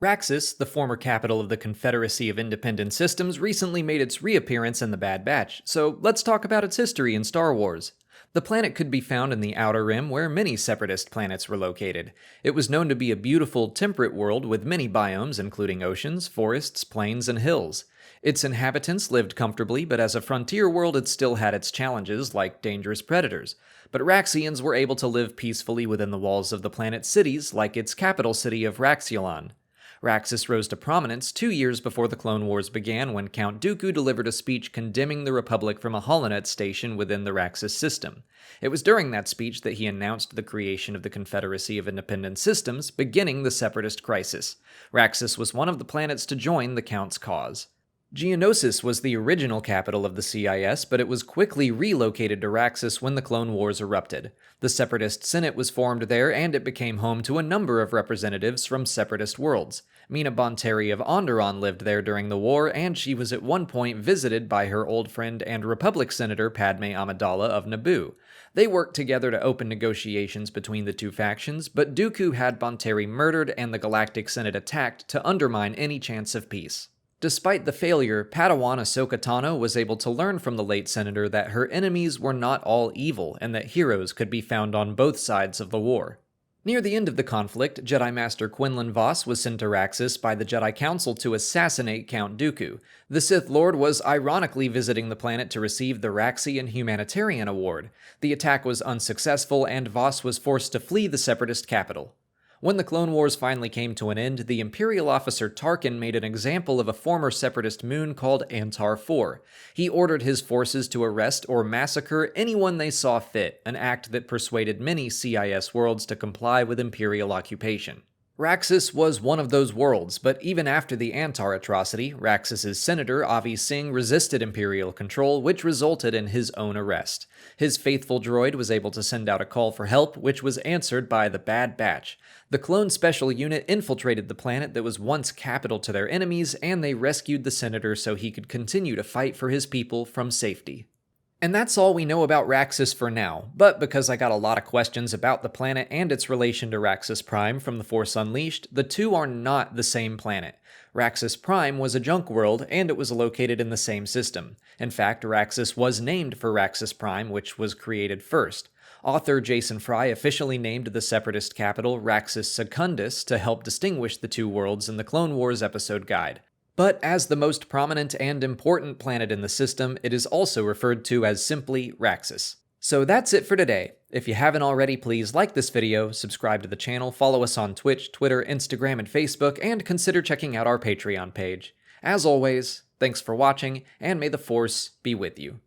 Raxus, the former capital of the Confederacy of Independent Systems, recently made its reappearance in the Bad Batch, so let's talk about its history in Star Wars. The planet could be found in the Outer Rim, where many Separatist planets were located. It was known to be a beautiful, temperate world with many biomes, including oceans, forests, plains, and hills. Its inhabitants lived comfortably, but as a frontier world, it still had its challenges, like dangerous predators. But Raxians were able to live peacefully within the walls of the planet's cities, like its capital city of Raxulon. Raxus rose to prominence 2 years before the Clone Wars began when Count Dooku delivered a speech condemning the Republic from a holonet station within the Raxus system. It was during that speech that he announced the creation of the Confederacy of Independent Systems, beginning the Separatist crisis. Raxus was one of the planets to join the Count's cause. Geonosis was the original capital of the CIS, but it was quickly relocated to Raxus when the Clone Wars erupted. The Separatist Senate was formed there, and it became home to a number of representatives from Separatist worlds. Mina Bonteri of Onderon lived there during the war, and she was at one point visited by her old friend and Republic Senator Padme Amidala of Naboo. They worked together to open negotiations between the two factions, but Dooku had Bonteri murdered and the Galactic Senate attacked to undermine any chance of peace. Despite the failure, Padawan Ahsoka Tano was able to learn from the late senator that her enemies were not all evil and that heroes could be found on both sides of the war. Near the end of the conflict, Jedi Master Quinlan Vos was sent to Raxus by the Jedi Council to assassinate Count Dooku. The Sith Lord was ironically visiting the planet to receive the Raxian Humanitarian Award. The attack was unsuccessful, and Vos was forced to flee the Separatist capital. When the Clone Wars finally came to an end, the Imperial officer Tarkin made an example of a former Separatist moon called Antar IV. He ordered his forces to arrest or massacre anyone they saw fit, an act that persuaded many CIS worlds to comply with Imperial occupation. Raxus was one of those worlds, but even after the Antar atrocity, Raxus's senator Avi Singh resisted Imperial control, which resulted in his own arrest. His faithful droid was able to send out a call for help, which was answered by the Bad Batch. The clone special unit infiltrated the planet that was once capital to their enemies, and they rescued the senator so he could continue to fight for his people from safety. And that's all we know about Raxus for now, but because I got a lot of questions about the planet and its relation to Raxus Prime from The Force Unleashed, the two are not the same planet. Raxus Prime was a junk world, and it was located in the same system. In fact, Raxus was named for Raxus Prime, which was created first. Author Jason Fry officially named the Separatist capital Raxus Secundus to help distinguish the two worlds in the Clone Wars episode guide. But as the most prominent and important planet in the system, it is also referred to as simply Raxus. So that's it for today. If you haven't already, please like this video, subscribe to the channel, follow us on Twitch, Twitter, Instagram, and Facebook, and consider checking out our Patreon page. As always, thanks for watching, and may the Force be with you.